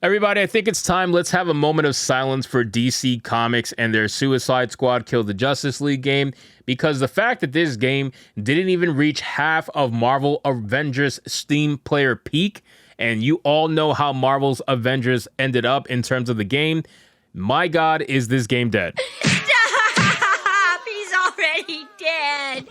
Everybody, I think it's time. Let's have a moment of silence for DC Comics and their Suicide Squad Kill the Justice League game, because the fact that this game didn't even reach half of Marvel Avengers Steam player peak, and you all know how Marvel's Avengers ended up in terms of the game. My God, is this game dead? Stop! He's already dead.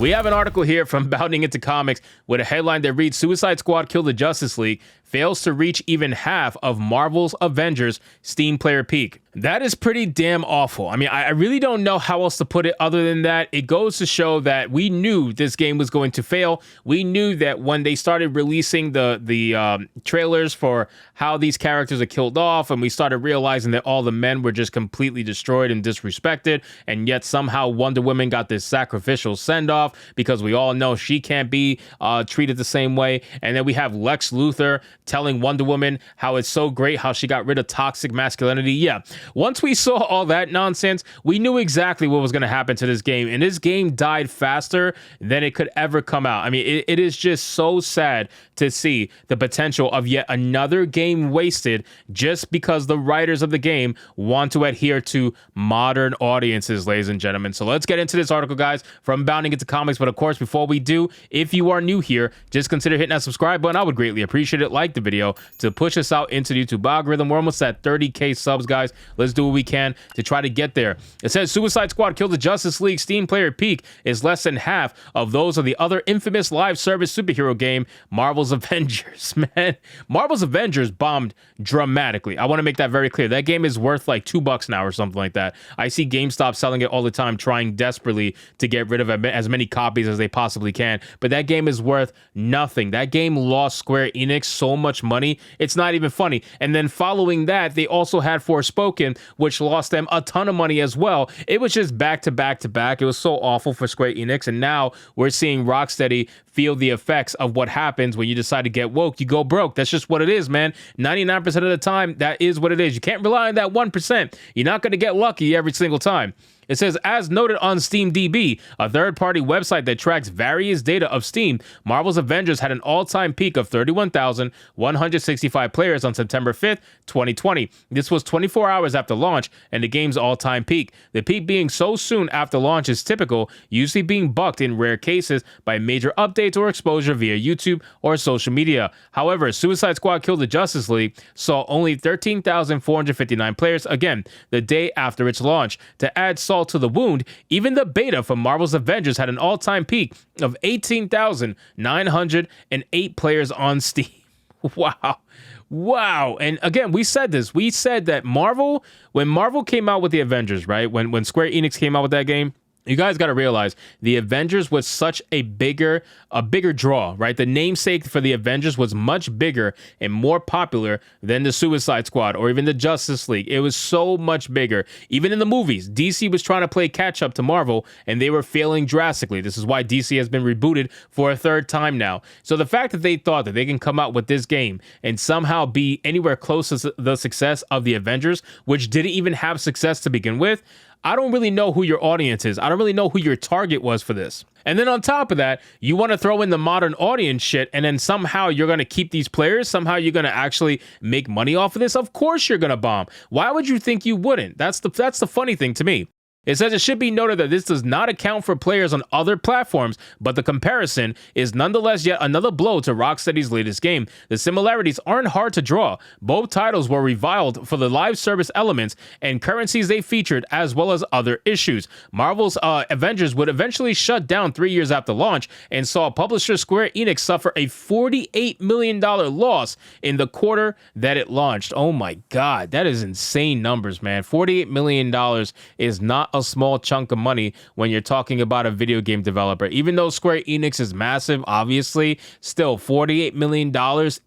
We have an article here from Bounding Into Comics with a headline that reads, Suicide Squad Kill the Justice League fails to reach even half of Marvel's Avengers Steam player peak. That is pretty damn awful. I mean, I really don't know how else to put it other than that. It goes to show that we knew this game was going to fail. We knew that when they started releasing the trailers for how these characters are killed off, and we started realizing that all the men were just completely destroyed and disrespected, and yet somehow Wonder Woman got this sacrificial send-off because we all know she can't be treated the same way. And then we have Lex Luthor telling Wonder Woman how it's so great how she got rid of toxic masculinity. Yeah, once we saw all that nonsense, we knew exactly what was going to happen to this game, and this game died faster than it could ever come out. I mean, it is just so sad to see the potential of yet another game wasted just because the writers of the game want to adhere to modern audiences, ladies and gentlemen. So let's get into this article, guys, from Bounding Into Comics. But of course, before we do, if you are new here, just consider hitting that subscribe button. I would greatly appreciate it. Like the video to push us out into the YouTube algorithm. We're almost at 30K subs, guys. Let's do what we can to try to get there. It says Suicide Squad Kill the Justice League Steam player peak is less than half of those of the other infamous live service superhero game, Marvel's Avengers. Man, Marvel's Avengers bombed dramatically. I want to make that very clear. That game is worth like $2 now or something like that. I see GameStop selling it all the time, trying desperately to get rid of as many copies as they possibly can. But that game is worth nothing. That game lost Square Enix so much money, it's not even funny. And then following that, they also had Forspoken, which lost them a ton of money as well. It was just back to back to back. It was so awful for Square Enix, and now we're seeing Rocksteady feel the effects of what happens when you decide to get woke. You go broke. That's just what it is, man. 99% of the time, that is what it is. You can't rely on that 1%. You're not going to get lucky every single time. It says, as noted on SteamDB, a third-party website that tracks various data of Steam, Marvel's Avengers had an all-time peak of 31,165 players on September 5th, 2020. This was 24 hours after launch and the game's all-time peak. The peak being so soon after launch is typical, usually being bucked in rare cases by major updates or exposure via YouTube or social media. However, Suicide Squad Kill the Justice League saw only 13,459 players, again, the day after its launch. To add salt to the wound, even the beta for Marvel's Avengers had an all-time peak of 18,908 players on Steam. Wow. And again, we said this. We said that when Marvel came out with the Avengers, right? When Square Enix came out with that game, you guys got to realize the Avengers was such a bigger draw, right? The namesake for the Avengers was much bigger and more popular than the Suicide Squad or even the Justice League. It was so much bigger. Even in the movies, DC was trying to play catch up to Marvel, and they were failing drastically. This is why DC has been rebooted for a third time now. So the fact that they thought that they can come out with this game and somehow be anywhere close to the success of the Avengers, which didn't even have success to begin with, I don't really know who your audience is. I don't really know who your target was for this. And then on top of that, you want to throw in the modern audience shit, and then somehow you're going to keep these players? Somehow you're going to actually make money off of this? Of course you're going to bomb. Why would you think you wouldn't? That's the funny thing to me. It says it should be noted that this does not account for players on other platforms, but the comparison is nonetheless yet another blow to Rocksteady's latest game. The similarities aren't hard to draw. Both titles were reviled for the live service elements and currencies they featured, as well as other issues. Marvel's Avengers would eventually shut down 3 years after launch and saw publisher Square Enix suffer a $48 million loss in the quarter that it launched. Oh my God, that is insane numbers, man. $48 million is not a small chunk of money when you're talking about a video game developer. Even though Square Enix is massive, obviously, still $48 million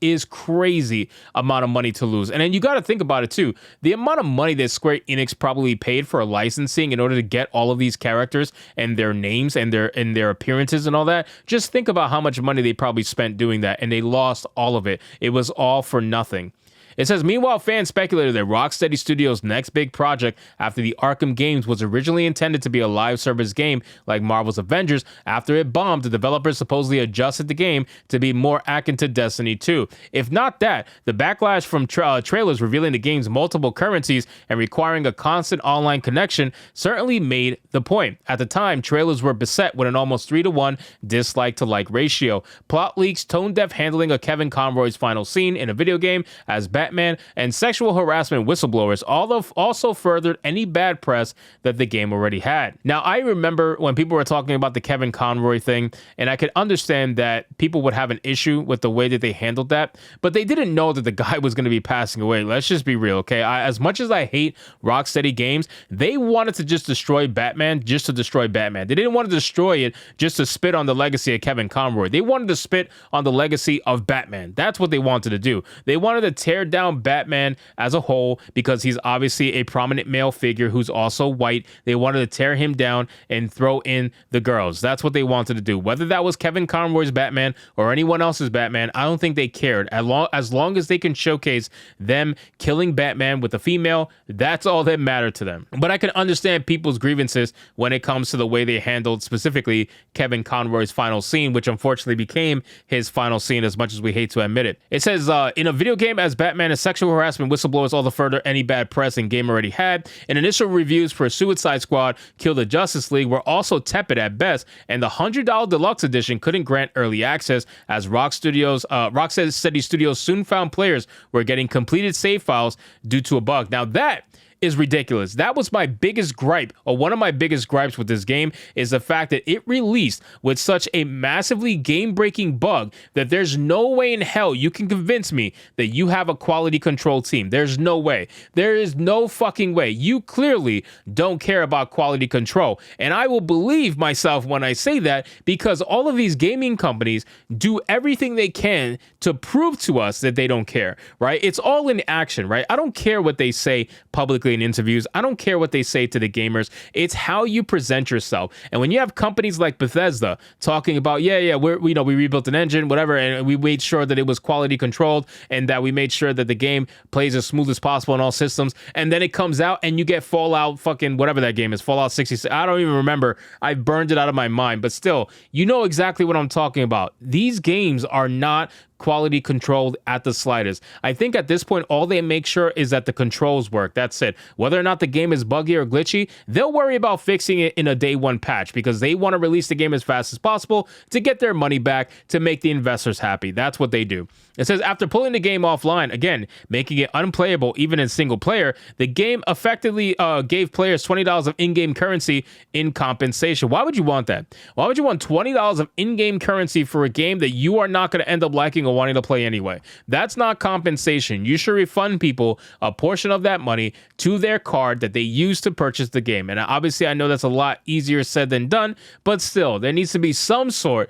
is crazy amount of money to lose. And then you got to think about it too. The amount of money that Square Enix probably paid for licensing in order to get all of these characters and their names and their appearances and all that. Just think about how much money they probably spent doing that, and they lost all of it. It was all for nothing. It says, meanwhile, fans speculated that Rocksteady Studios' next big project after the Arkham games was originally intended to be a live service game like Marvel's Avengers. After it bombed, the developers supposedly adjusted the game to be more akin to Destiny 2. If not that, the backlash from trailers revealing the game's multiple currencies and requiring a constant online connection certainly made the point. At the time, trailers were beset with an almost 3-to-1 dislike to like ratio. Plot leaks, tone-deaf handling of Kevin Conroy's final scene in a video game as Batman, and sexual harassment whistleblowers also furthered any bad press that the game already had. Now, I remember when people were talking about the Kevin Conroy thing, and I could understand that people would have an issue with the way that they handled that, but they didn't know that the guy was going to be passing away. Let's just be real, okay? As much as I hate Rocksteady games, they wanted to just destroy Batman just to destroy Batman. They didn't want to destroy it just to spit on the legacy of Kevin Conroy. They wanted to spit on the legacy of Batman. That's what they wanted to do. They wanted to tear down Batman as a whole because he's obviously a prominent male figure who's also white. They wanted to tear him down and throw in the girls. That's what they wanted to do. Whether that was Kevin Conroy's Batman or anyone else's Batman, I don't think they cared. As long as they can showcase them killing Batman with a female, that's all that mattered to them. But I can understand people's grievances when it comes to the way they handled specifically Kevin Conroy's final scene, which unfortunately became his final scene, as much as we hate to admit it. It says, in a video game as Batman, is sexual harassment whistleblowers all the further any bad press and game already had. And initial reviews for Suicide Squad Kill the Justice League were also tepid at best, and the $100 deluxe edition couldn't grant early access as Rocksteady Studios soon found players were getting completed save files due to a bug. Now that is ridiculous. That was my biggest gripe, or one of my biggest gripes with this game, is the fact that it released with such a massively game-breaking bug that there's no way in hell you can convince me that you have a quality control team. There's no way. There is no fucking way. You clearly don't care about quality control. And I will believe myself when I say that, because all of these gaming companies do everything they can to prove to us that they don't care, right? It's all in action, right? I don't care what they say publicly in interviews. I don't care what they say to the gamers. It's how you present yourself. And when you have companies like Bethesda talking about, we rebuilt an engine, whatever, and we made sure that it was quality controlled and that we made sure that the game plays as smooth as possible on all systems, and then it comes out and you get Fallout fucking whatever that game is, Fallout 66. I don't even remember. I burned it out of my mind, but still, you know exactly what I'm talking about. These games are not quality controlled at the slightest. I think at this point, all they make sure is that the controls work. That's it. Whether or not the game is buggy or glitchy, they'll worry about fixing it in a day one patch because they want to release the game as fast as possible to get their money back, to make the investors happy. That's what they do. It says, after pulling the game offline, again, making it unplayable even in single player, the game effectively gave players $20 of in-game currency in compensation. Why would you want that? Why would you want $20 of in-game currency for a game that you are not going to end up liking or wanting to play anyway? That's not compensation. You should refund people a portion of that money to their card that they use to purchase the game. And obviously, I know that's a lot easier said than done, but still, there needs to be some sort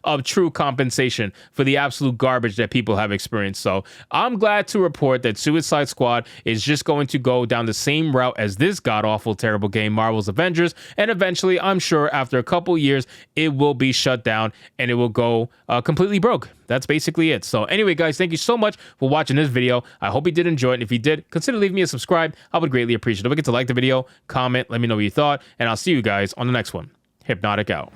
of true compensation for the absolute garbage that people have experienced. So I'm glad to report that Suicide Squad is just going to go down the same route as this god-awful, terrible game, Marvel's Avengers, and eventually, I'm sure, after a couple years, it will be shut down and it will go completely broke. That's basically it. So anyway, guys, thank you so much for watching this video. I hope you did enjoy it. And if you did, consider leaving me a subscribe. I would greatly appreciate it. Don't forget to like the video, comment, let me know what you thought, and I'll see you guys on the next one. Hypnotic out.